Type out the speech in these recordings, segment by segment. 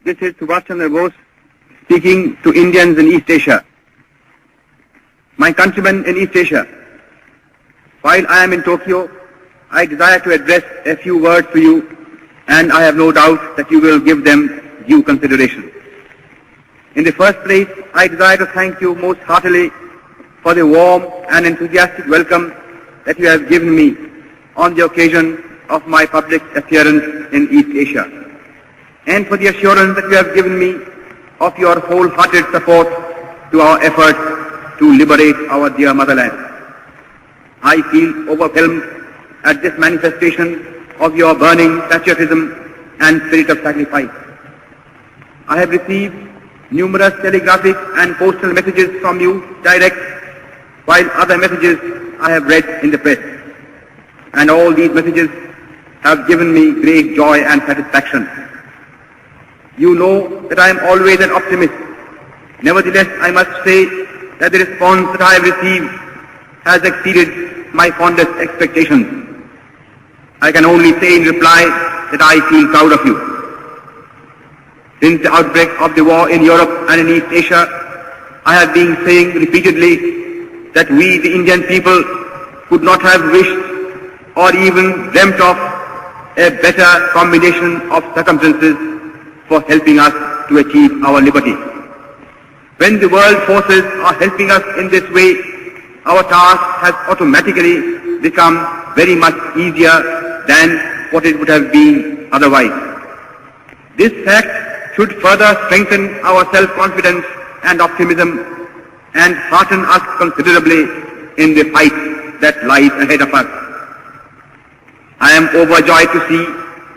This is Subhash Chandra Bose speaking to Indians in East Asia. My countrymen in East Asia, while I am in Tokyo, I desire to address a few words to you, and I have no doubt that you will give them due consideration. In the first place, I desire to thank you most heartily for the warm and enthusiastic welcome that you have given me on the occasion of my public appearance in East Asia, and for the assurance that you have given me of your wholehearted support to our efforts to liberate our dear motherland. I feel overwhelmed at this manifestation of your burning patriotism and spirit of sacrifice. I have received numerous telegraphic and postal messages from you direct, while other messages I have read in the press. And all these messages have given me great joy and satisfaction. You know that I am always an optimist. Nevertheless, I must say that the response that I have received has exceeded my fondest expectations. I can only say in reply that I feel proud of you. Since the outbreak of the war in Europe and in East Asia, I have been saying repeatedly that we, the Indian people, could not have wished or even dreamt of a better combination of circumstances for helping us to achieve our liberty. When the world forces are helping us in this way, our task has automatically become very much easier than what it would have been otherwise. This fact should further strengthen our self-confidence and optimism and hearten us considerably in the fight that lies ahead of us. I am overjoyed to see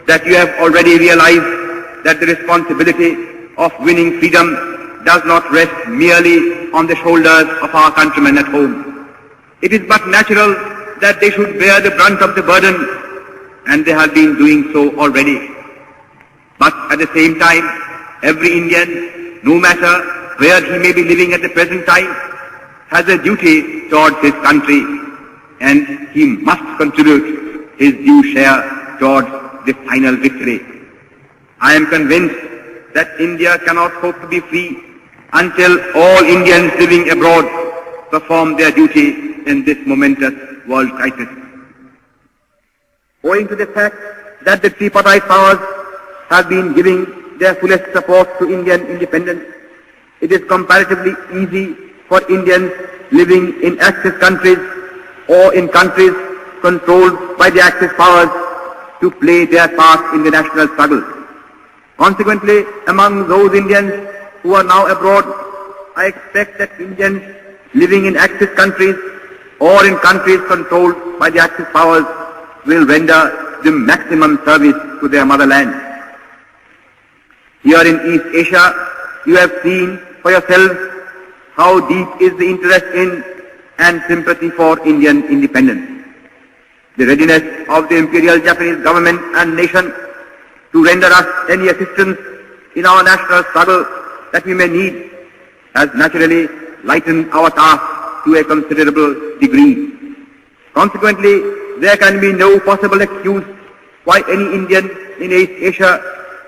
that you have already realized that the responsibility of winning freedom does not rest merely on the shoulders of our countrymen at home. It is but natural that they should bear the brunt of the burden, and they have been doing so already. But at the same time, every Indian, no matter where he may be living at the present time, has a duty towards his country, and he must contribute his due share towards the final victory. I am convinced that India cannot hope to be free until all Indians living abroad perform their duty in this momentous world crisis. Owing to the fact that the tripartite powers have been giving their fullest support to Indian independence, it is comparatively easy for Indians living in Axis countries or in countries controlled by the Axis powers to play their part in the national struggle. Consequently, among those Indians who are now abroad, I expect that Indians living in Axis countries or in countries controlled by the Axis powers will render the maximum service to their motherland. Here in East Asia, you have seen for yourselves how deep is the interest in and sympathy for Indian independence. The readiness of the Imperial Japanese government and nation to render us any assistance in our national struggle that we may need has naturally lightened our task to a considerable degree. Consequently, there can be no possible excuse why any Indian in East Asia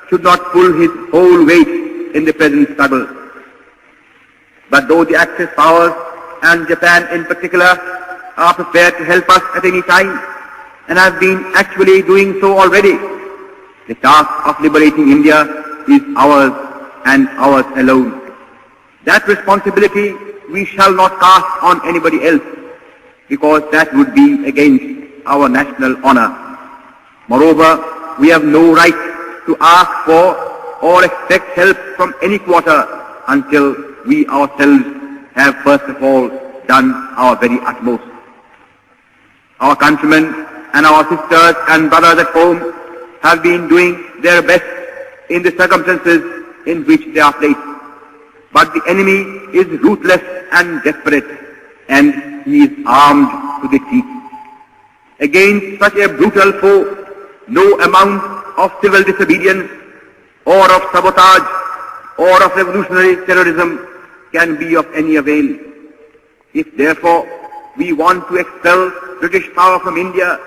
should not pull his whole weight in the present struggle. But though the Axis powers and Japan in particular are prepared to help us at any time and have been actually doing so already, the task of liberating India is ours and ours alone. That responsibility we shall not cast on anybody else, because that would be against our national honor. Moreover, we have no right to ask for or expect help from any quarter until we ourselves have first of all done our very utmost. Our countrymen and our sisters and brothers at home have been doing their best in the circumstances in which they are placed. But the enemy is ruthless and desperate, and he is armed to the teeth. Against such a brutal foe, no amount of civil disobedience or of sabotage or of revolutionary terrorism can be of any avail. If therefore we want to expel British power from India,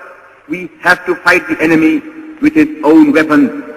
we have to fight the enemy with his own weapons,